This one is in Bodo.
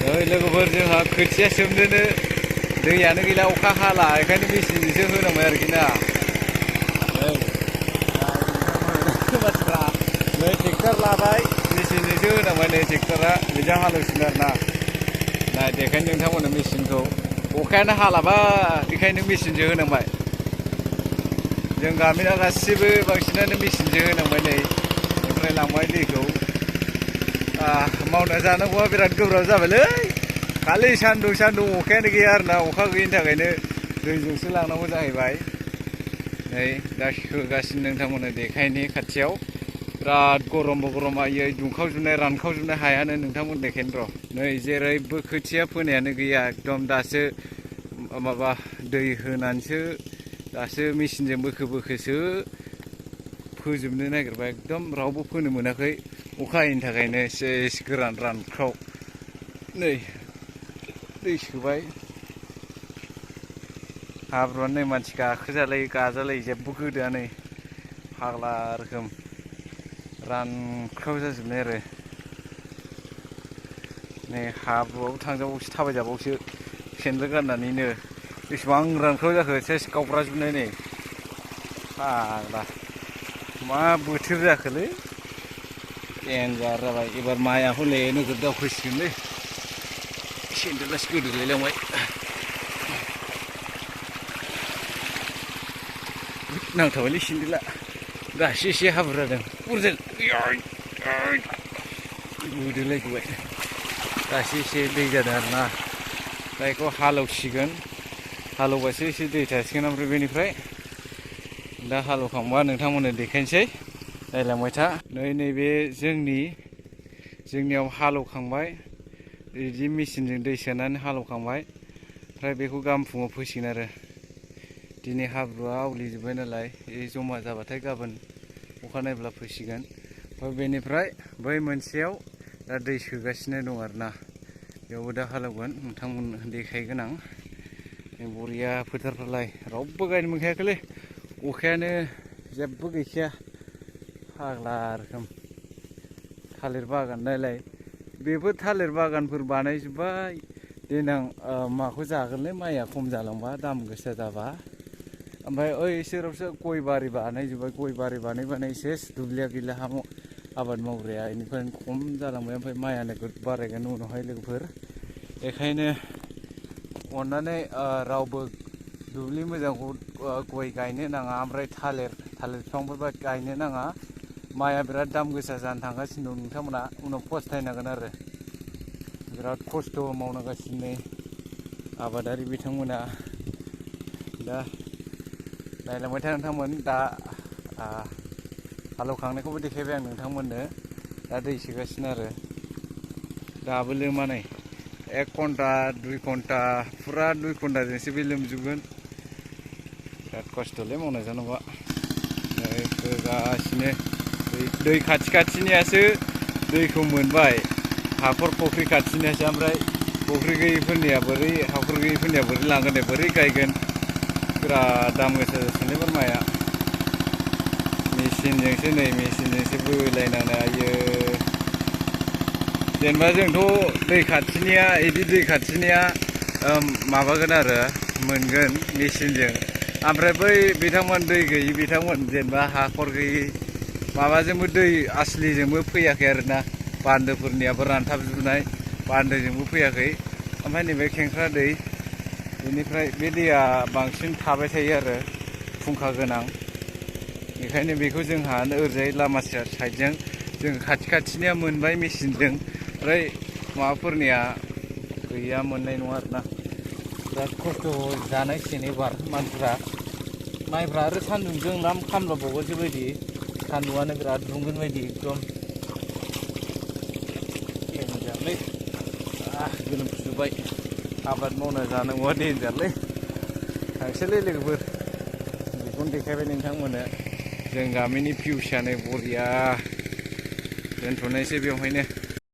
ओइ लोगोफोर जोंहा खोथिया सोमनोनो दैयानो गैला अखा हाला बेखायनो मेचिनजोंसो होनांबाय आरोखि ना। मानसिफ्रा नै ट्रेक्टर लाबाय मेचिनजोंसो होनांबाय नै ट्रेक्टरा बेजों हालेवसिगोन आरो ना। नाय देखायनो नोंथांमोननो मेचिनखौ अखायानो हालाबा बेखायनो मेचिनजों होनांबाय। जों गामिना गासिबो बांसिनानो मेचिनजों होनांबाय नै ओमफ्राय लांबाय दैखौ। मावना जानांगौआ बिराद गोब्राब जाबायलै खालि सान्दुं अखायानो गैया आरो ना। अखा गैयिनि थाखायनो दैजोंसो लांनांगौ जाहैबाय। नै दा होगासिनो नोंथांमोननो देखायनि खाथियाव बिराद गरमबो गरम आयै दुंखावजोबनाय रानखावजोबनाय हायानो नोंथांमोन देखायनो र'। नै जेरैबो खोथिया फोनायानो गैया एकदम दासो माबा दै होनानैसो दासो मेचिनजों बोखोसो फोजोबनो नागिरबाय। एकदम रावबो फोनो मोनाखै अखा हायैनि थाखायनो सेस गोरान रानख्राव। नै दै सोबाय हाब्रुआनो नै मानसि गाखोजालायि गाजालायि जेबो गोदोआ नै फाग्ला रोखोम रानख्राव जाजोबनाय आरो। नै हाब्रुआव थांजाबावसो थाबायजाबावसो सेन्देल गाननानैनो बेसेबां रानख्राव जाखो सेस गावब्राजोबनाय नै फाग्ला मा बोथोर जाखोलै देनजार जाबाय। एबार माइआ हले नोगोद दावखोसिगोनलै सेन्देलासो गोदोलायलांबाय। नांथाबायलै सेन्देला दासो एसे हाब्रु जादों उरजों गोदोलायजोब्बाय। दासो एसे दै जादों आरो ना। दा बेखौ हालेवसिगोन हालेवबासो एसे दै थासिगोन। ओमफ्राय बेनिफ्राय दा हालेवखांबा नोंथांमोननो देखायनोसै नायलांबाय था। नैबे जोंनियाव हालेवखांबाय बिदि मेचिनजों दै सोनानै हालेवखांबाय। ओमफ्राय बेखौ गाबोन फुङाव फोसिगोन आरो। दिनै हाब्रुआ आवलिजोब्बाय नालाय जमा जाबाथाय गाबोन अखा नायब्ला फोसिगोन। ओमफ्राय बेनिफ्राय बै मोनसेयाव दा दै सोगासिनो दं आरो ना। बेयावबो दा हालेवगोन नोंथांमोननो देखायगोन आं। बरिया फोथारफ्रालाय रावबो गायनो मोनखायाखैलै अखायानो जेबो गैखाया फाग्ला रोखोम। थालिर बागान नायलाय बेफोर थालिर बागानफोर बानायजोब्बाय देनां माखौ जागोनलै माइया खम जालांबा दाम गोसा जाबा। ओमफ्राय ओइ इसोरावसो गय बारि बानायजोब्बाय। गय बारि बानाय सेस दुब्लिया गैला आबाद मावग्राया बेनिफ्रायनो खम जालांबाय। ओमफ्राय माइआ नोगोद बारायगोन उनावहाय लोगोफोर। बेखायनो अननानै रावबो दुब्लि मोजांखौ गय गायनो नाङा। ओमफ्राय थालिर बिफांफोरबो गायनो नाङा। माइआ बिराद दाम गोसा जानो थांगासिनो दं। नोंथांमोना उनाव फस्थायनांगोन आरो। बिराद खस्थ' मावनांगासिनो आबादारि बिथांमोना। दा नायलांबाय था नोंथांमोन। दा हालेवखांनायखौबो देखायबाय आं नोंथांमोननो। दा दै सोगासिनो आरो दाबो लोमा नै 1 घन्टा 2 घन्टा फुरा 2 घन्टाजोंसो बे लोमजोबगोन। बिराद खस्थ'लै मावना जानांगौआ। नै फोगासिनो दै खाथिनियासो दैखौ मोनबाय हाखर फुख्रि खाथिनियासो। ओमफ्राय फुख्रि गैयिफोरनिया हाखर गैयिफोरनिया बोरै लांगोन दे बोरै गायगोन। बिराद दाम गोसा जासिगोनलै एबार माइआ। मेचिनजोंसो बोलायनांनाय आयो। जेनेबा जोंथ' दै खाथिनिया माबागोन आरो मोनगोन मेचिनजों। ओमफ्राय बै बिथांमोन दै गैयि बिथांमोन जेनेबा हाखर गैयि माबाजोंबो दै आसलिजोंबो फैयाखै आरोना। बान्दोफोरनियाबो रानथाबजोबनाय बान्दोजोंबो फैयाखै। ओमफ्राय नैबे खेंख्रा दै बेनिफ्राय बे दैया बांसिन थाबाय थायो आरो फुंखा गोनां। बेखायनो बेखौ जोंहा ओरैजाय लामा साइडजों जों खाथिनिया मोनबाय मेचिनजों। ओमफ्राय माबाफोरनिया गैया मोननाय नङा आरोना। बिराद खस्थ' जानांसिगोन एबार मानसिफ्रा। माइफ्रा आरो सान्दुंजों खामलाबावगोनसो बायदि सान्दुंआनो बिराद दुंगोन बायदि एकदम देनजारलै गोलोमफुजोब्बाय। आबाद मावना जानांगौआ देनजारलै। थांसैलै लोगोफोर बेखौनो देखायबाय नोंथांमोननो। जों गामिनि भिउसआनो बरिया। दोनथ'नायसै बेवहायनो।